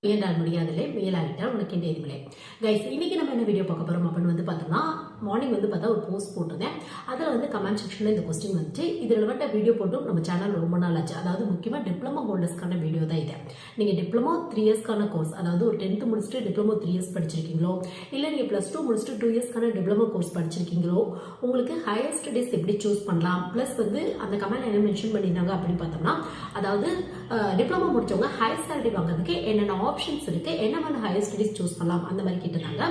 முயன்றால் முடியாதில்லை, முயலாவிட்டால் உனக்கு இந்த எதுவில்லை. கைஸ், இன்னைக்கு நம்ம என்ன வீடியோ பார்க்க போறோம் அப்படின்னு வந்து பார்த்தோம்னா, மார்னிங் வந்து பார்த்தா ஒரு போஸ்ட் போட்டிருந்தேன். அதில் வந்து கமெண்ட் செக்ஷனில் இந்த கொஸ்டின் வந்துச்சு. இது ரிலவெண்ட்டாக வீடியோ போட்டும் நம்ம சேனல் ரொம்ப நாள் ஆச்சு. அதாவது முக்கியமாக டிப்ளமோ ஹோல்டர்ஸ்க்கான வீடியோ தான் இது. நீங்கள் டிப்ளமோ 3 இயர்ஸ்க்கான கோர்ஸ், அதாவது ஒரு 10th முடிச்சுட்டு டிப்ளமோ 3 இயர்ஸ் படிச்சிருக்கீங்களோ, இல்லை நீங்கள் +2 முடிச்சுட்டு 2 இயர்ஸ்க்கான டிப்ளமோ கோர்ஸ் படிச்சிருக்கீங்களோ, உங்களுக்கு ஹையர் ஸ்டடீஸ் எப்படி சூஸ் பண்ணலாம், ப்ளஸ் வந்து அந்த கமெண்ட் என்ன மென்ஷன் பண்ணியிருந்தாங்க அப்படின்னு பார்த்தோம்னா, அதாவது டிப்ளமோ முடிச்சவங்க ஹையர் சேலரி வாங்குறதுக்கு என்னென்ன ஆப்ஷன்ஸ் இருக்கு, என்ன மாதிரி ஹையர் ஸ்டடீஸ் சூஸ் பண்ணலாம் அந்த மாதிரி கேட்டிருந்தாங்க.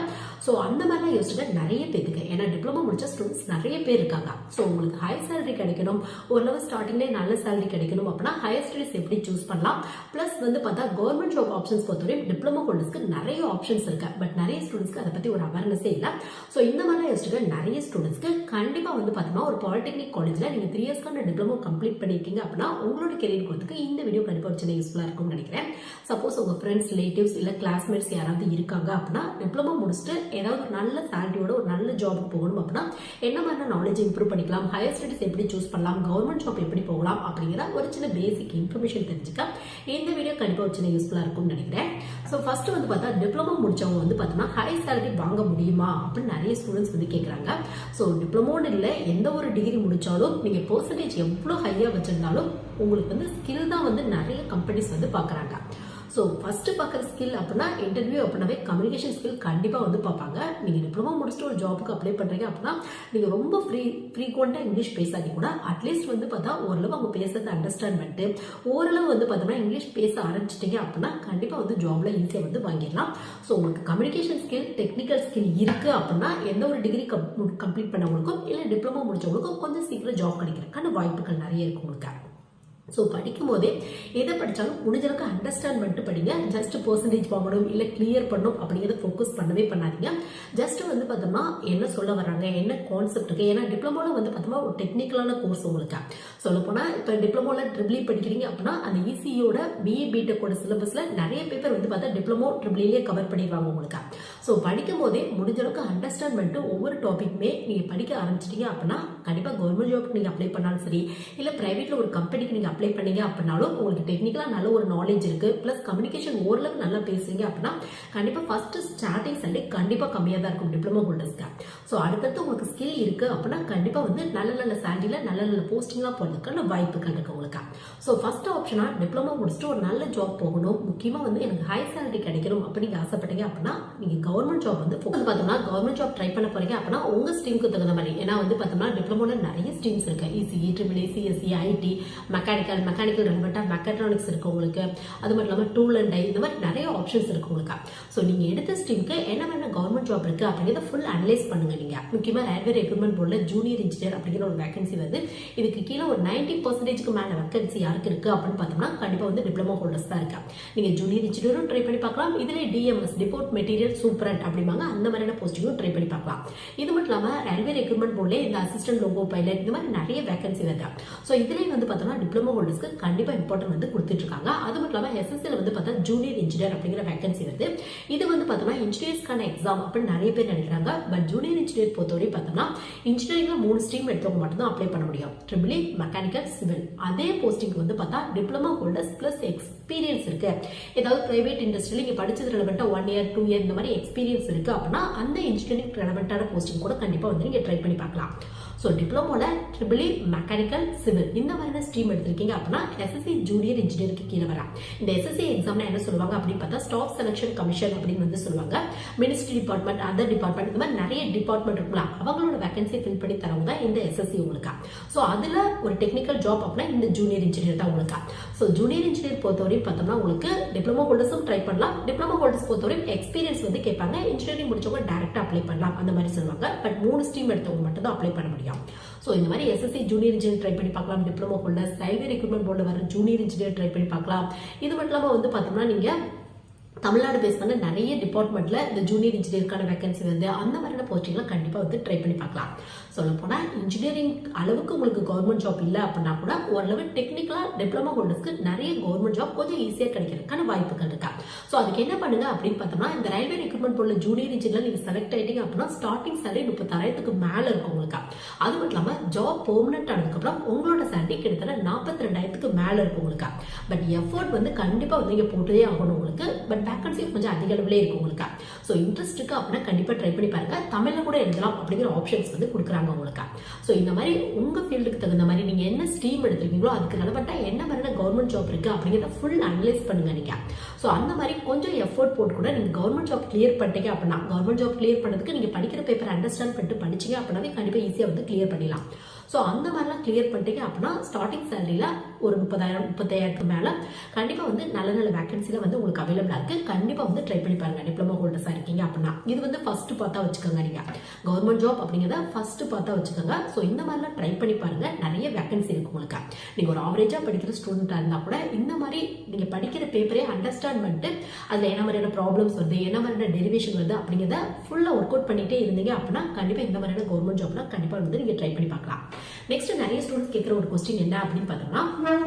ஸோ அந்த மாதிரிலாம் யோசிச்சுட்டு நிறைய பேருக்கு, ஏன்னா டிப்ளமோ முடிச்ச ஸ்டூடெண்ட்ஸ் நிறைய பேர் இருக்காங்க. ஸோ உங்களுக்கு ஹையர் சேலரி கிடைக்கணும், ஓரளவு ஸ்டார்டிங்லேயே நல்ல சேலரி கிடைக்கணும் அப்படின்னா ஹையர் ஸ்டடீஸ் எப்படி சூஸ் பண்ணலாம், ப்ளஸ் வந்து பார்த்தா கவர்மெண்ட் ஜாப் ஆப்ஷன்ஸ் பொறுத்தவரையும் டிப்ளமோ ஹோல்டர்ஸ்க்கு நிறைய ஆப்ஷன்ஸ் இருக்கு. பட் நிறைய ஸ்டூடெண்ட்ஸ்க்கு அதை பற்றி ஒரு அவேர்னஸே இல்லை. ஸோ இந்த மாதிரிலாம் யோசிச்சுட்டு நிறைய ஸ்டூடெண்ட்ஸ்க்கு கண்டிப்பாக வந்து பார்த்தோம்னா ஒரு பாலிடெக்னிக் காலேஜில் நீங்கள் 3 இயர்ஸ்க்கான டிப்ளமோ கம்ப்ளீட் பண்ணியிருக்கீங்க அப்படின்னா உங்களோட கெரியர் கொடுத்துக்கு இந்த வீடியோ கண்டிப்பாக ஒரு சின்ன யூஸ்ஃபுல்லாக இருக்கும்னு நினைக்கிறேன். சப்போஸ் உங்கள் ஃப்ரெண்ட்ஸ், ரிலேட்டிவ்ஸ் இல்லை கிளாஸ்மேட்ஸ் யாராவது இருக்காங்க அப்படின்னா டிப்ளமோ முடிச்சுட்டு ஏதாவது ஒரு நல்ல சேலரியோட ஒரு நல்ல ஜாபுக்கு போகணும் அப்படின்னா என்ன மாதிரி நாலேஜ் இம்ப்ரூவ் பண்ணிக்கலாம், ஹையர் ஸ்டடீஸ் எப்படி சூஸ் பண்ணலாம், கவர்மெண்ட் ஜாப் எப்படி போகலாம் அப்படிங்கிற ஒரு சின்ன பேசிக் இன்ஃபர்மேஷன் தெரிஞ்சுக்க இந்த வீடியோ கண்டிப்பாக ஒரு சின்ன யூஸ்ஃபுல்லாக இருக்கும்னு நினைக்கிறேன். ஸோ ஃபர்ஸ்ட் வந்து பார்த்தா டிப்ளமோ முடிச்சவங்க வந்து பார்த்தோம்னா ஹை சேலரி வாங்க முடியுமா அப்படின்னு நிறைய ஸ்டூடெண்ட்ஸ் வந்து கேட்குறாங்க. ஸோ டிப்ளமோன்னு இல்லை, எந்த ஒரு டிகிரி முடிச்சாலும் நீங்கள் பெர்சன்டேஜ் எவ்வளோ ஹையாக வச்சிருந்தாலும் உங்களுக்கு வந்து ஸ்கில் தான் வந்து நிறைய கம்பெனிஸ் வந்து பார்க்குறாங்க. ஸோ ஃபர்ஸ்ட் பார்க்குற ஸ்கில் அப்படின்னா இன்டர்வியூ அப்படின்னாவே கம்யூனிகேஷன் ஸ்கில் கண்டிப்பாக வந்து பார்ப்பாங்க. நீங்கள் டிப்ளமோ முடிச்சுட்டு ஒரு ஜாபுக்கு அப்ளை பண்ணுறீங்க அப்படின்னா நீங்கள் ரொம்ப ஃப்ரீக்வெண்ட்டாக இங்கிலீஷ் பேசாட்டி கூட அட்லீஸ்ட் வந்து பார்த்தா ஓரளவு அவங்க பேசுறதை அண்டர்ஸ்டாண்ட் பண்ணிட்டு ஓரளவு வந்து பார்த்தோம்னா இங்கிலீஷ் பேச ஆரம்பிச்சிட்டிங்க அப்படின்னா கண்டிப்பாக வந்து ஜாப்ல ஈஸியாக வந்து வாங்கிடலாம். ஸோ உங்களுக்கு கம்யூனிகேஷன் ஸ்கில், டெக்னிக்கல் ஸ்கில் இருக்குது அப்படின்னா எந்த ஒரு டிகிரி கம்ப்ளீட் பண்ணவங்களுக்கும் இல்லை டிப்ளமோ முடிச்சவங்களுக்கும் கொஞ்சம் சீக்கிரம் ஜாப் கிடைக்கிறதுக்கான வாய்ப்புகள் நிறைய இருக்கு உங்களுக்கு. ஸோ படிக்கும் போதே எதை படித்தாலும் முடிஞ்சளவுக்கு அண்டர்ஸ்டாண்ட் பண்ணிட்டு படிங்க. ஜஸ்ட் பெர்சன்டேஜ் வாங்கணும் இல்லை கிளியர் பண்ணணும் அப்படிங்கிறத ஃபோக்கஸ் பண்ணவே பண்ணாதீங்க. ஜஸ்ட் வந்து பார்த்தோம்னா என்ன சொல்ல வர்றாங்க, என்ன கான்செப்ட் இருக்கு. ஏன்னா டிப்ளமோவில் வந்து பார்த்தோம்னா ஒரு டெக்னிக்கலான கோர்ஸ் உங்களுக்கு சொல்லப்போனால் இப்போ டிப்ளமோவில் ட்ரிபிள் படிக்கிறீங்க அப்படின்னா அந்த இசியோட பிஏ பிடெக்கோட சிலபஸில் நிறைய பேப்பர் வந்து பார்த்தா டிப்ளமோ ட்ரிபிள்லேயே கவர் பண்ணிடுவாங்க உங்களுக்கு. ஸோ படிக்கும் போதே முடிஞ்சளவுக்கு அண்டர்ஸ்டாண்ட் பண்ணிட்டு ஒவ்வொரு டாபிக்குமே நீங்கள் படிக்க ஆரம்பிச்சிட்டீங்க அப்படின்னா கண்டிப்பாக கவர்மெண்ட் ஜாப்க்கு நீங்கள் அப்ளை பண்ணாலும் சரி, இல்லை ப்ரைவேட்டில் ஒரு கம்பெனிக்கு நீங்கள் அப்ளை பண்ணீங்க அப்படின்னாலும் உங்களுக்கு டெக்னிக்கலாக நல்ல ஒரு நாலேஜ் இருக்கு, பிளஸ் கம்யூனிகேஷன் ஓரளவு நல்லா பேசுறீங்க அப்படின்னா கண்டிப்பாக ஃபர்ஸ்ட் ஸ்டார்டிங் சேலரி கண்டிப்பாக கம்மியாக தான் இருக்கும் டிப்ளமோ ஹோல்டர்ஸ்க்கு. ஸோ அடுத்தடுத்து உங்களுக்கு ஸ்கில் இருக்கு அப்படின்னா கண்டிப்பாக வந்து நல்ல நல்ல சேலரியில் நல்ல நல்ல போஸ்டிங்லாம் போகிறதுக்கான வாய்ப்புகள் இருக்கு உங்களுக்கு. ஸோ ஃபர்ஸ்ட் ஆப்ஷனா டிப்ளமோ முடிச்சுட்டு ஒரு நல்ல ஜாப் போகணும், முக்கியமாக வந்து எனக்கு ஹை சேலரி கிடைக்கணும் அப்படின்னு ஆசைப்பட்டீங்க அப்படின்னா நீங்கள் கவர்மெண்ட் ஜாப் வந்து பார்த்தோம்னா கவர்மெண்ட் ஜாப் ட்ரை பண்ண போறீங்க அப்படின்னா உங்க ஸ்ட்ரீமுக்கு தகுந்த மாதிரி, ஏன்னா வந்து பார்த்தோம்னா டிப்ளமோல நிறைய ஸ்ட்ரீம்ஸ் இருக்கு. ECE, triple CSC, IT, mechanical ரிலவெண்ட்டாக மெக்காட்ரானிக்ஸ் இருக்கு உங்களுக்கு. அது மட்டும் இல்லாமல் டூல் அண்ட் டை, இந்த மாதிரி நிறைய ஆப்ஷன்ஸ் இருக்கு உங்களுக்கு. ஸோ நீங்கள் எடுத்த ஸ்ட்ரீமுக்கு என்ன வேணா கவர்மெண்ட் ஜாப் இருக்கு அப்படிங்கிறத ஃபுல் அனலைஸ் பண்ணுங்க. நீங்கள் முக்கியமாக ரயில்வே ரெக்ரூட்மெண்ட் போர்டில் ஜூனியர் இன்ஜினியர் அப்படிங்கிற ஒரு வேகன்சி வருது. இதுக்கு கீழே ஒரு 90% மேலே வேகன்சி யாருக்கு இருக்கு அப்படின்னு பார்த்தோம்னா கண்டிப்பாக வந்து டிப்ளமோ ஹோல்டர்ஸ் தான் இருக்கு. நீங்கள் ஜூனியர் இன்ஜினியரும் ட்ரை பண்ணி பார்க்கலாம், இதிலே டிஎம்எஸ் டிபோர்ட் மெட்டீரியல் சூப்பரண்ட் அப்படிம்பாங்க, அந்த மாதிரியான போஸ்டிங்கும் ட்ரை பண்ணி பார்க்கலாம். இது மட்டும் இல்லாமல் ரயில்வே ரெக்ரூட்மெண்ட் போர்டில் இந்த அசிஸ்டன்ட் லோகோ பைலட் இந்த மாதிரி நிறைய வேகன்சி வருது. ஸோ இதுலேயே வந்து பார்த்தோம்னா டிப்ளமோ ஹோல்டர்ஸ்க்கு கண்டிப்பாக இம்பார்ட்டன்ட் வந்து கொடுத்துட்டு இருக்காங்க. அது மட்டும் இல்லாமல் எஸ்எஸ்சியில் வந்து பார்த்தா ஜூனியர் இன்ஜினியர் அப்படிங்கிற வேகன்சி வருது. இது வந்து பார்த்தோம்னா இன்ஜினியர்ஸ்க்கான எக்ஸாம் அப்படின்னு நிறைய பேர் நினைக்கிறாங்க. பட் ஜூனியர் இன்ஜினியர் பொறுத்தவரை பார்த்தோம்னா இன்ஜினியரிங்ல 3 ஸ்ட்ரீம் எடுத்தவங்க மட்டும் தான் அப்ளை பண்ண முடியும். Triple mechanical, civil. அதே போஸ்டிங் வந்து பார்த்தா டிப்ளமோ ஹோல்டர்ஸ் பிளஸ் எக்ஸ்பீரியன்ஸ் இருக்கு, ஏதாவது பிரைவேட் இண்டஸ்ட்ரியில் நீங்க படிச்சது ரெலவெண்டா 1 இயர் 2 இயர் இந்த மாதிரி எக்ஸ்பீரியன்ஸ் இருக்கு அப்படின்னா அந்த இன்ஜினியரிங் ரெலவெண்டான போஸ்டிங் கூட கண்டிப்பா வந்து நீங்க ட்ரை பண்ணி பார்க்கலாம். ஸோ டிப்ளமோல ட்ரிபிள் மெக்கானிக்கல், சிவில் இந்த மாதிரியான ஸ்ட்ரீம் எடுத்திருக்கீங்க அப்படின்னா எஸ்எஸ்சி ஜூனியர் இன்ஜினியருக்கு கீழே வரா. இந்த எஸ்எஸ்சி எக்ஸாம்ல என்ன சொல்லுவாங்க அப்படின்னு பார்த்தா ஸ்டாஃப் செலக்ஷன் கமிஷன் அப்படின்னு வந்து சொல்லுவாங்க. மினிஸ்ட்ரி டிபார்ட்மெண்ட், அதர் டிபார்ட்மெண்ட், இந்த மாதிரி நிறைய டிபார்ட்மெண்ட் இருக்குல்ல, அவங்களோட வேகன்சியை ஃபில் பண்ணி தரவங்க இந்த எஸ்எஸ்சி உங்களுக்கு. ஸோ அதுல ஒரு டெக்னிக்கல் ஜாப் அப்படின்னா இந்த ஜூனியர் இன்ஜினியர் தான் உங்களுக்கு. ஸோ ஜூனியர் இன்ஜினியர் பொறுத்தவரையும் பார்த்தோம்னா உங்களுக்கு டிப்ளமோ ஹோல்டர்ஸும் ட்ரை பண்ணலாம். டிப்ளமோ ஹோல்டர்ஸ் பொறுத்தவரையும் எக்ஸ்பீரியன்ஸ் வந்து கேட்பாங்க, இன்ஜினியரிங் முடிச்சவங்க டைரக்டா அப்ளை பண்ணலாம் அந்த மாதிரி சொல்லுவாங்க. பட் 3 ஸ்ட்ரீம் எடுத்தவங்க மட்டும் தான் அப்ளை பண்ண முடியும். ஸோ இந்த மாதிரி எஸ்எஸ்சி ஜூனியர் இன்ஜினியர் ட்ரை பண்ணி பார்க்கலாம். டிப்ளமோ ஹோல்டர்ஸ் ரயில்வே ரெக்ரூட்மெண்ட் போர்டில் வர ஜூனியர் இன்ஜினியர் ட்ரை பண்ணி பார்க்கலாம். இது மட்டும் இல்லாமல் வந்து பார்த்தோம்னா நீங்க தமிழ்நாடு பேஸ் பண்ண நிறைய டிபார்ட்மெண்ட்ல இந்த ஜூனியர் இன்ஜினியருக்கான வேகன்சி வந்து அந்த மாதிரியான போஸ்டிங்லாம் கண்டிப்பாக வந்து ட்ரை பண்ணி பார்க்கலாம். சொல்ல போனால் இன்ஜினியரிங் அளவுக்கு உங்களுக்கு கவர்மெண்ட் ஜாப் இல்லை அப்படின்னா கூட ஓரளவு டெக்னிக்கலா டிப்ளமோ ஹோல்டர்ஸ்க்கு நிறைய கவர்மெண்ட் ஜாப் கொஞ்சம் ஈஸியாக கிடைக்கிறதுக்கான வாய்ப்புகள் இருக்கா. ஸோ அதுக்கு என்ன பண்ணுங்க அப்படின்னு பார்த்தோம்னா இந்த ரயில்வே ரெக்ரூட்மெண்ட் போர்டில் ஜூனியர் இன்ஜினியர் நீங்க செலக்ட் ஆயிட்டீங்க அப்படின்னா ஸ்டார்டிங் சேலரி 36,000க்கு மேல இருக்கும் உங்களுக்கு. அது மட்டும் இல்லாமல் ஜாப் பெர்மனன்ட் ஆனதுக்கப்புறம் உங்களோட சேலரி கிட்டத்தட்ட 42,000க்கு மேல இருக்கும் உங்களுக்கு. பட் எஃபோர்ட் வந்து கண்டிப்பாக வந்து நீங்க போட்டதே ஆகணும் உங்களுக்கு. பட் பட் வேகன்சி கொஞ்சம் அதிக அளவுல இருக்கு உங்களுக்கு. ஸோ இன்ட்ரெஸ்ட் இருக்கு அப்படின்னா கண்டிப்பா ட்ரை பண்ணி பாருங்க. தமிழ்ல கூட எழுதலாம் அப்படிங்கிற ஆப்ஷன்ஸ் வந்து கொடுக்குறாங்க உங்களுக்கு. ஸோ இந்த மாதிரி உங்க ஃபீல்டுக்கு தகுந்த மாதிரி நீங்க என்ன ஸ்ட்ரீம் எடுத்திருக்கீங்களோ அதுக்கு ரெலவெண்டா என்ன மாதிரியான கவர்மெண்ட் ஜாப் இருக்கு அப்படிங்கிறத ஃபுல் அனலைஸ் பண்ணுங்க நீங்க. ஸோ அந்த மாதிரி கொஞ்சம் எஃபோர்ட் போட்டு கூட நீங்க கவர்மெண்ட் ஜாப் கிளியர் பண்ணிட்டீங்க அப்படின்னா, கவர்மெண்ட் ஜாப் கிளியர் பண்ணதுக்கு நீங்க படிக்கிற பேப்பர் அண்டர்ஸ்டாண்ட் பண்ணிட்டு படிச்சீங்க அப்படின்னாவே கண்டிப்பா ஈஸியா வந்து கிளியர் பண்ணிடலாம். ஸோ அந்த மாதிரிலாம் கிளியர் பண்ணிட்டீங்க அப்படின்னா ஸ்டார்டிங் சேலரியில ஒரு 30,000 35,000க்கு மேல கண்டிப்பா வந்து நல்ல நல்ல வேகன்சில வந்து உங்களுக்கு அவைலபிளா இருக்கு. கண்டிப்பா வந்து ட்ரை பண்ணி பாருங்க. டிப்ளமோ ஹோல்டர்ஸா இருக்கீங்க அப்படின்னா இது வந்து ஃபர்ஸ்ட் பார்த்தா வச்சுக்கோங்க. நீங்க கவர்மெண்ட் ஜாப் அப்படிங்கிறத ஃபர்ஸ்ட் பார்த்தா வச்சுக்கோங்க. ஸோ இந்த மாதிரிலாம் ட்ரை பண்ணி பாருங்க. நிறைய வேகன்சி இருக்கு உங்களுக்கு. நீங்க ஒரு ஆவரேஜா படிக்கிற ஸ்டூடெண்டா இருந்தா கூட இந்த மாதிரி நீங்க படிக்கிற பேப்பரே அண்டர்ஸ்டாண்ட் பண்ணிட்டு அதுல என்ன மாதிரியான ப்ராப்ளம்ஸ் வருது, என்ன மாதிரியான டெரிவேஷன் வருது அப்படிங்கிறத ஃபுல்லா ஒர்க் அவுட் பண்ணிட்டே இருந்தீங்க அப்படின்னா கண்டிப்பா இந்த மாதிரியான கவர்மெண்ட் ஜாப்லாம் கண்டிப்பா வந்து நீங்க ட்ரை பண்ணி பார்க்கலாம். நெக்ஸ்ட் நிறைய ஸ்டூடெண்ட்ஸ் கேட்கிற ஒரு கொஸ்டின் என்ன அப்படின்னு பார்த்தோம்னா,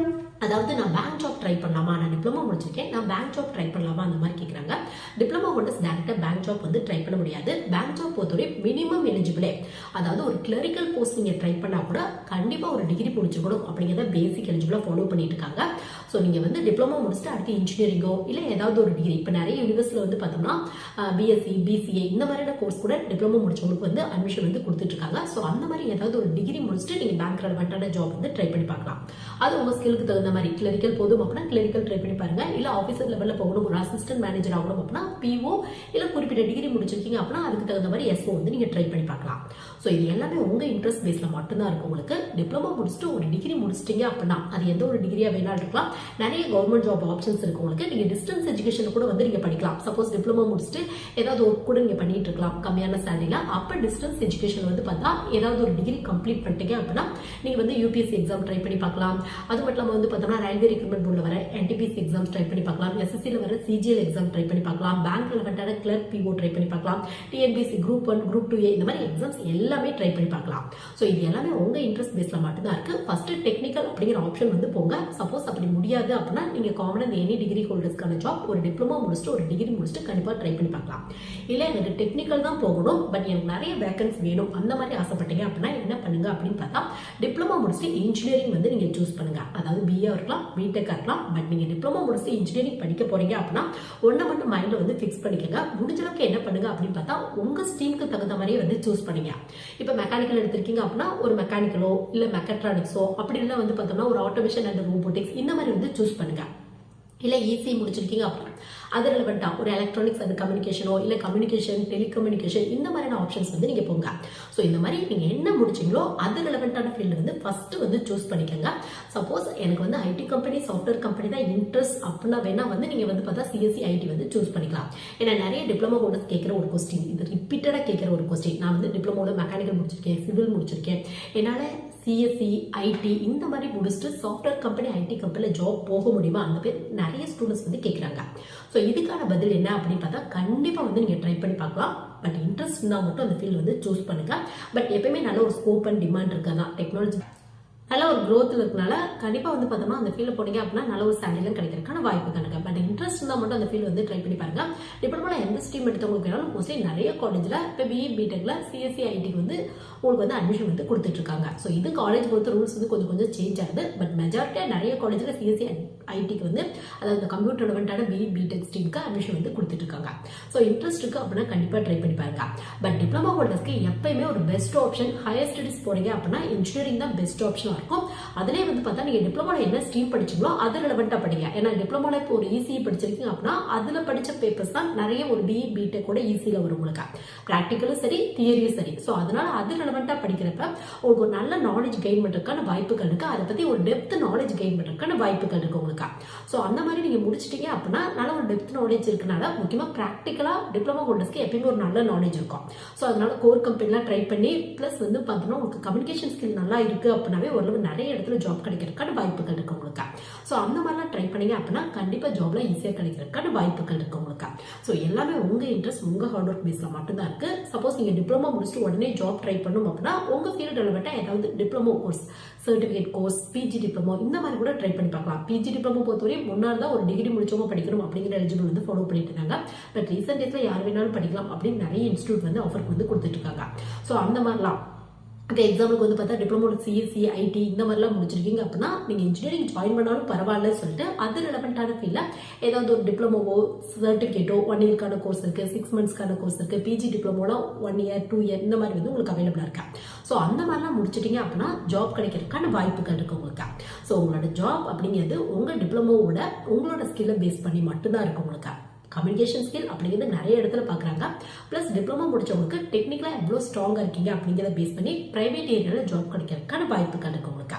அதாவது நான் பேங்க் ஜாப் ட்ரை பண்ணலாமா, நான் டிப்ளமோ முடிச்சிருக்கேன், நான் பேங்க் ஜாப் ட்ரை பண்ணலாமா அந்த மாதிரி கேட்குறாங்க. டிப்ளமோ ஹோல்டர்ஸ் டேரக்டா பேங்க் ஜாப் வந்து ட்ரை பண்ண முடியாது. பேங்க் ஜாப் பொறுத்தவரை மினிமம் எலிஜிபிளே, அதாவது ஒரு கிளரிக்கல் போஸ்ட் நீங்க ட்ரை பண்ணா கூட கண்டிப்பா ஒரு டிகிரி முடிச்சிருக்கணும் அப்படிங்கிறத பேசிக் எலிஜிபிளா ஃபாலோ பண்ணிட்டு இருக்காங்க. ஸோ நீங்க வந்து டிப்ளமோ முடிச்சுட்டு அடுத்து இன்ஜினியரிங்கோ இல்லை ஏதாவது ஒரு டிகிரி, இப்போ நிறைய யூனிவர்சிட்டியில் வந்து பார்த்தோம்னா பிஎஸ்சி பிசிஏ இந்த மாதிரியான கோர்ஸ் கூட டிப்ளமோ முடிச்சவங்களுக்கு வந்து அட்மிஷன் வந்து கொடுத்துட்டு இருக்காங்க. ஸோ அந்த மாதிரி ஏதாவது ஒரு டிகிரி முடிச்சுட்டு நீங்க பேங்க் ரெலவெண்டான ஜாப் வந்து ட்ரை பண்ணி பார்க்கலாம். அது உங்க ஸ்கில்லுக்கு தகுந்த மாதிரி கிளரிக்கல் போதும் அப்படின்னா கிளரிக்கல் ட்ரை பண்ணி பாருங்க. இல்ல ஆஃபீஸர் லெவல்ல போகணும், ஒரு அசிஸ்டன்ட் மேனேஜர் ஆகணும் அப்படின்னா பிஓ இல்ல குறிப்பிட்ட டிகிரி முடிச்சிருக்கீங்க அப்படின்னா அதுக்கு தகுந்த மாதிரி எஸ்ஓ வந்து நீங்க ட்ரை பண்ணி பார்க்கலாம். ஸோ இது எல்லாமே உங்க இன்ட்ரெஸ்ட் பேஸ்ல மட்டும்தான் இருக்கும். உங்களுக்கு டிப்ளமோ முடிச்சுட்டு ஒரு டிகிரி முடிச்சிட்டீங்க அப்படின்னா அது எந்த ஒரு டிகிரியா வேணாலும் இருக்கலாம். நிறைய கவர்மெண்ட் ஜாப் ஆப்ஷன்ஸ் இருக்கு உங்களுக்கு. நீங்க டிஸ்டன்ஸ் எஜுகேஷன் கூட வந்து நீங்க படிக்கலாம். சப்போஸ் டிப்ளமோ முடிச்சுட்டு ஏதாவது ஒர்க் கூட நீங்க பண்ணிட்டு இருக்கலாம் கம்மியான சேலரியில. அப்ப டிஸ்டன்ஸ் எஜுகேஷன் வந்து பார்த்தா ஏதாவது ஒரு டிகிரி கம்ப்ளீட் பண்ணிட்டீங்க அப்படின்னா நீங்க வந்து யூபிஎஸ்சி எக்ஸாம் ட்ரை பண்ணி பார்க்கலாம். அது மட்டும் இல்லாம வந்து பார்த்தோம்னா ரயில்வே ரெக்ரூட்மெண்ட் போர்டில் வர என்டிபிசி எக்ஸாம் ட்ரை பண்ணி பார்க்கலாம். எஸ்எஸ்சியில் வர சிஜிஎல் எக்ஸாம் ட்ரை பண்ணி பார்க்கலாம். பேங்க் ரெலவெண்டான கிளர்க் பிஓ ட்ரை பண்ணி பார்க்கலாம். டிஎன்பிசி குரூப் 1 குரூப் 2A இந்த மாதிரி எக்ஸாம்ஸ் எல்லாமே ட்ரை பண்ணி பார்க்கலாம். ஸோ இது எல்லாமே உங்க இன்ட்ரெஸ்ட் பேஸ்ல மட்டும்தான் இருக்கு. ஃபர்ஸ்ட் டெக்னிக்கல் அப்படிங்கிற ஆப்ஷன் வந்து போங்க. சப்போஸ் அப்படி முடியாது அப்படின்னா நீங்க காமனா இந்த எனி டிகிரி ஹோல்டர்ஸ்க்கான ஜாப் ஒரு டிப்ளமோ முடிச்சுட்டு ஒரு டிகிரி முடிச்சுட்டு கண்டிப்பா ட்ரை பண்ணி பார்க்கலாம். இல்ல எனக்கு டெக்னிக்கல் தான் போகணும் பட் எனக்கு நிறைய வேகன்சி வேணும் அந்த மாதிரி ஆசைப்பட்டீங்க அப்படின்னா என்ன பண்ணுங்க அப்படின்னு பார்த்தா டிப்ளமோ முடிச்சுட்டு இன்ஜினியரிங் வந்து நீங்க சூஸ் பண்ணுங்க. அதாவது பிஏ இருக்கலாம் பிடெக் இருக்கலாம். பட் நீங்க டிப்ளமோ முடிச்சுட்டு இன்ஜினியரிங் படிக்க போறீங்க அப்படின்னா ஒன்றை மட்டும் மைண்ட்ல வந்து ஃபிக்ஸ் பண்ணிக்கங்க. முடிஞ்ச அளவுக்கு என்ன பண்ணுங்க அப்படின்னு பார்த்தா உங்க ஸ்ட்ரீமுக்கு தகுந்த மாதிரியே வந்து சூஸ் பண்ணுங்க. இப்ப மெக்கானிக்கல் எடுத்திருக்கீங்க அப்படின்னா ஒரு மெக்கானிக்கலோ இல்ல மெக்கட்ரானிக்ஸோ அப்படி இல்லை வந்து பார்த்தோம்னா ஒரு ஆட்டோமேஷன் அண்ட் ரோபோட்டிக்ஸ் இந்த மாதிரி வந்து சூஸ் பண்ணுங்க. இல்ல ஈஸி முடிச்சிருக்கீங்க அப்படின்னா அது ரெலவெண்டா ஒரு எலக்ட்ரானிக்ஸ் அண்ட் கம்யூனிகேஷனோ இல்ல கம்யூனிகேஷன் டெலிகம்யூனிகேஷன் இந்த மாதிரியான ஆப்ஷன்ஸ் வந்து நீங்க போங்க. ஸோ இந்த மாதிரி நீங்க என்ன முடிச்சீங்களோ அது ரெலவெண்டான ஃபீல்டு வந்து ஃபர்ஸ்ட் வந்து சூஸ் பண்ணிக்கோங்க. சப்போஸ் எனக்கு வந்து ஐடி கம்பெனி சாஃப்ட்வேர் கம்பெனி தான் இன்ட்ரெஸ்ட் அப்படின்னா வேணா வந்து நீங்க வந்து பார்த்தா சிஎஸ்சி ஐடி வந்து சூஸ் பண்ணிக்கலாம். ஏன்னா நிறைய டிப்ளமோ ஹோல்டர்ஸ் கேட்கிற ஒரு கொஸ்டின், இது ரிப்பீட்டடா கேட்கிற ஒரு கொஸ்டின். நான் வந்து டிப்ளமோல மெக்கானிக்கல் முடிச்சிருக்கேன், சிவில் முடிச்சிருக்கேன், என்னால சிஎஸ்சி ஐடி இந்த மாதிரி முடிச்சுட்டு சாஃப்ட்வேர் கம்பெனி ஐடி கம்பெனியில் ஜாப் போக முடியுமா அந்த பேர் நிறைய ஸ்டூடெண்ட்ஸ் வந்து கேட்குறாங்க. ஸோ இதுக்கான பதில் என்ன அப்படின்னு பார்த்தா கண்டிப்பாக வந்து நீங்கள் ட்ரை பண்ணி பார்க்கலாம். பட் இன்ட்ரெஸ்ட் இருந்தால் மட்டும் அந்த ஃபீல்டு வந்து சூஸ் பண்ணுங்க. பட் எப்பயுமே நல்ல ஒரு ஸ்கோப் அண்ட் டிமாண்ட் இருக்காதான் டெக்னாலஜி நல்ல ஒரு க்ரோத்தில் இருக்கனால கண்டிப்பாக வந்து பார்த்தோம்னா அந்த ஃபீல்டில் போனீங்க அப்படின்னா நல்ல ஒரு சேலரிலாம் கிடைக்கிறதுக்கான வாய்ப்பு கணக்கு. பட் இன்ட்ரெஸ்ட் இருந்தால் மட்டும் அந்த ஃபீல்டு வந்து ட்ரை பண்ணி பாருங்க. டிப்ளமோல எந்த ஸ்ட்ரீம் எடுத்தவங்களுக்கு வேணாலும் மோஸ்ட்லி நிறைய காலேஜில் இப்போ பிஇ பிடெக்ல சிஎஸ்சி ஐடிக்கு வந்து உங்களுக்கு வந்து அட்மிஷன் வந்து கொடுத்துட்டு இருக்காங்க. ஸோ இது காலேஜ் பொறுத்த ரூல்ஸ் வந்து கொஞ்சம் கொஞ்சம் சேஞ்ச் ஆகுது. பட் மெஜாரிட்டியாக நிறைய காலேஜில் சிஎஸ்சி ஐடிக்கு வந்து அதாவது இந்த கம்ப்யூட்டர் ரெலவெண்டான பிஇ பிடெக் ஸ்ட்ரீமுக்கு அட்மிஷன் வந்து கொடுத்துட்டு இருக்காங்க. ஸோ இன்ட்ரெஸ்ட் இருக்கு அப்படின்னா கண்டிப்பாக ட்ரை பண்ணி பாருங்க. பட் டிப்ளமோ ஹோல்டர்ஸ்க்கு எப்பயுமே ஒரு பெஸ்ட் ஆப்ஷன் ஹையர் ஸ்டடிஸ் போறீங்க அப்படின்னா இன்ஜினியரிங் தான் பெஸ்ட் ஆப்ஷனாக இருக்கும். அதிலே வந்து பார்த்தா நீங்க டிப்ளமோல என்ன ஸ்ட்ரீம் படிச்சீங்களோ அது ரெலவெண்டா படிங்க. ஏன்னா டிப்ளமோல இப்போ ஒரு ஈஸி படிச்சிருக்கீங்க அப்படின்னா அதுல படிச்ச பேப்பர்ஸ் தான் நிறைய ஒரு பிஇ பிடெக் கூட ஈஸியில வரும் உங்களுக்கு. பிராக்டிக்கலும் சரி தியரியும் சரி. ஸோ அதனால அது ரெலவெண்டா படிக்கிறப்ப உங்களுக்கு ஒரு நல்ல நாலேஜ் கெயின் பண்றதுக்கான வாய்ப்புகள் இருக்கு. அதை பத்தி ஒரு டெப்த் நாலேஜ் கெயின் பண்றதுக்கான வாய்ப்புகள் இருக்கு உங்களுக்கு. ஸோ அந்த மாதிரி நீங்க முடிச்சிட்டீங்க அப்படின்னா நல்ல ஒரு டெப்த் நாலேஜ் இருக்கனால முக்கியமா பிராக்டிக்கலா டிப்ளமோ ஹோல்டர்ஸ்க்கு எப்பயுமே ஒரு நல்ல நாலேஜ் இருக்கும். ஸோ அதனால கோர் கம்பெனிலாம் ட்ரை பண்ணி பிளஸ் வந்து பார்த்தோம்னா உங்களுக்கு கம்யூனிகேஷன் ஸ்கில் நல்லா இருக்கு அப்படின்னாவே ஓரளவு நிறைய இடத்துல ஜாப் கிடைக்கிறதுக்கான வாய்ப்புகள் இருக்கு உங்களுக்கு. ஸோ அந்த மாதிரிலாம் ட்ரை பண்ணீங்க அப்படின்னா கண்டிப்பா ஜாப்ல ஈஸியா கிடைக்கிறதுக்கான வாய்ப்புகள் இருக்கு உங்களுக்கு. ஸோ எல்லாமே உங்க இன்ட்ரெஸ்ட் உங்க ஹார்ட் ஒர்க் பேஸ்ல மட்டும்தான் இருக்கு. சப்போஸ் நீங்க டிப்ளமோ முடிச்சுட்டு உடனே ஜாப் ட்ரை பண்ணணும் அப்படின்னா உங்க ஃபீல்டு ரெலவெண்டா ஏதாவது diploma course certificate course PG diploma இந்த மாதிரி கூட ட்ரை பண்ணி பார்க்கலாம். பிஜி டிப்ளமோ பொறுத்தவரை முன்னாடி தான் ஒரு டிகிரி முடிச்சவங்க படிக்கணும் அப்படிங்கிற எலிஜிபிள் வந்து ஃபாலோ பண்ணிட்டு இருந்தாங்க. பட் ரீசெண்ட் டேஸ்ல யார் வேணாலும் படிக்கலாம் அப்படின்னு நிறைய இன்ஸ்டியூட் வந்து ஆஃபர் வந்து கொடுத்துட்டு இருக்காங்க. ஸோ அந்த மாதிரிலாம் இப்போ எக்ஸாம்பிளுக்கு வந்து பார்த்தா டிப்ளமோட சிஎஸ்சி ஐடி இந்த மாதிரிலாம் முடிச்சிருக்கீங்க அப்படின்னா நீங்கள் இன்ஜினியரிங் ஜாயின் பண்ணாலும் பரவாயில்லன்னு சொல்லிட்டு அது ரிலவெண்ட்டான ஃபீல்டில் ஏதாவது ஒரு டிப்ளமோவோ சர்டிஃபிகேட்டோ 1 இயர்க்கான கோர்ஸ் இருக்குது, 6 மந்த்ஸ்க்கான கோர்ஸ் இருக்குது, பிஜி டிப்ளமோனா 1 இயர் 2 இயர் இந்த மாதிரி வந்து உங்களுக்கு அவைலபிளாக இருக்கா. ஸோ அந்த மாதிரிலாம் முடிச்சிட்டிங்க அப்படின்னா ஜாப் கிடைக்கிறதுக்கான வாய்ப்புகள் இருக்கு உங்களுக்கு. ஸோ உங்களோட ஜாப் அப்படிங்கிறது உங்கள் டிப்ளமோவோட உங்களோட ஸ்கில்லை பேஸ் பண்ணி மட்டும்தான் இருக்கு உங்களுக்கு. கம்யூனிகேஷன் ஸ்கில் அப்படிங்கிறது நிறைய இடத்துல பார்க்குறாங்க. ப்ளஸ் டிப்ளமோ முடிச்சவங்களுக்கு டெக்னிக்கலாக எவ்வளோ ஸ்ட்ராங்காக இருக்கீங்க அப்படிங்கிறத பேஸ் பண்ணி ப்ரைவேட் ஏரியாவில் ஜாப் கிடைக்கிறதுக்கான வாய்ப்புகள் இருக்கு உங்களுக்கு.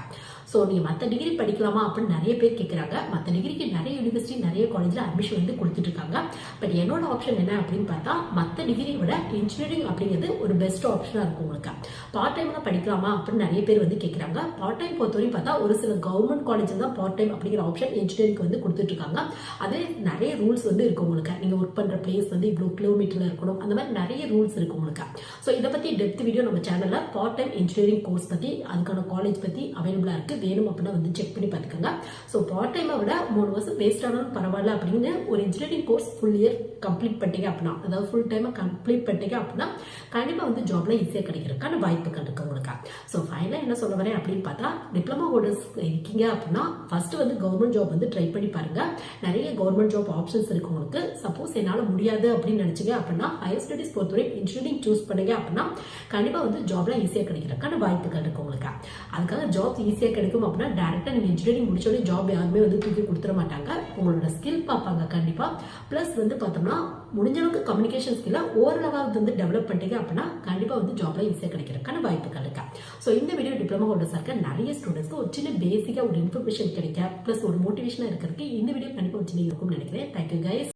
ஸோ நீங்கள் மற்ற டிகிரி படிக்கலாமா அப்படின்னு நிறைய பேர் கேட்குறாங்க. மற்ற டிகிரிக்கு நிறைய யூனிவர்சிட்டி நிறைய காலேஜில் அட்மிஷன் வந்து கொடுத்துட்டு இருக்காங்க. பட் என்னோட ஆப்ஷன் என்ன அப்படின்னு பார்த்தா மற்ற டிகிரியை விட இன்ஜினியரிங் அப்படிங்கிறது ஒரு பெஸ்ட் ஆப்ஷனாக இருக்கும் உங்களுக்கு. பார்ட் டைம்லாம் படிக்கலாமா அப்படின்னு நிறைய பேர் வந்து கேட்குறாங்க. பார்ட் டைம் பொறுத்தவரையும் பார்த்தா ஒரு சில கவர்மெண்ட் காலேஜில் தான் பார்ட் டைம் அப்படிங்கிற ஆப்ஷன் இன்ஜினியரிங் வந்து கொடுத்துட்டு இருக்காங்க. அதே நிறைய ரூல்ஸ் வந்து இருக்கு உங்களுக்கு. நீங்கள் ஒர்க் பண்ணுற பிளேஸ் வந்து இவ்வளோ கிலோமீட்டரில் இருக்கணும், அந்த மாதிரி நிறைய ரூல்ஸ் இருக்கு உங்களுக்கு. ஸோ இதை பற்றி டெப்த் வீடியோ நம்ம சேனலில் பார்ட் டைம் இன்ஜினியரிங் கோர்ஸ் பற்றி அதுக்கான காலேஜ் பற்றி அவைலபிளாக இருக்குது. வேணும் அப்படின்னா வந்து செக் பண்ணி பார்த்துக்கோங்க. ஸோ பார்ட் டைமை விட 3 வருஷம் வேஸ்ட் ஆனாலும் பரவாயில்ல அப்படின்னு ஒரு engineering course full year complete பண்ணிட்டீங்க அப்படின்னா, அதாவது ஃபுல் டைமை கம்ப்ளீட் பண்ணிட்டீங்க அப்படின்னா கண்டிப்பாக வந்து ஜாப்ல ஈஸியாக கிடைக்கிறதுக்கான வாய்ப்புகள் இருக்கு உங்களுக்கு. ஸோ ஃபைனலாக என்ன சொல்ல வரேன் அப்படின்னு பார்த்தா டிப்ளமோ ஹோல்டர்ஸ் இருக்கீங்க அப்படின்னா ஃபர்ஸ்ட் வந்து கவர்மெண்ட் ஜாப் வந்து ட்ரை பண்ணி பாருங்க. நிறைய கவர்மெண்ட் ஜாப் ஆப்ஷன்ஸ் இருக்கு உங்களுக்கு. சப்போஸ் என்னால் முடியாது அப்படின்னு நினைச்சீங்க அப்படின்னா ஹையர் ஸ்டடிஸ் பொறுத்தவரை இன்ஜினியரிங் சூஸ் பண்ணுங்க அப்படின்னா கண்டிப்பாக வந்து ஜாப்ல ஈஸியாக கிடைக்கிறதுக்கான வாய்ப்புகள் இருக்கு உங்களுக்கு. அதுக்காக ஜாப் ஈஸியாக கிடைக்கும் அப்படின்னா டைரக்டா நீங்க இன்ஜினியரிங் முடிச்சோடனே ஜாப் யாருமே வந்து தூக்கி கொடுத்துட மாட்டாங்க. உங்களோட ஸ்கில் பார்ப்பாங்க கண்டிப்பா. பிளஸ் வந்து பார்த்தோம்னா முடிஞ்ச அளவுக்கு கம்யூனிகேஷன் ஸ்கில்ல ஓரளவாக வந்து டெவலப் பண்ணிட்டீங்க அப்படின்னா கண்டிப்பா வந்து ஜாப்ல ஈஸியாக கிடைக்கிறதுக்கான வாய்ப்புகள் இருக்கு. ஸோ இந்த வீடியோ டிப்ளமோ ஹோல்டர்ஸ் இருக்க நிறைய ஸ்டூடெண்ட்ஸ்க்கு ஒரு சின்ன பேசிக்கா ஒரு இன்ஃபர்மேஷன் கிடைக்க பிளஸ் ஒரு மோட்டிவேஷனா இருக்கிறதுக்கு இந்த வீடியோ கண்டிப்பா ஒரு சின்ன இருக்கும்னு நினைக்கிறேன். Thank you guys.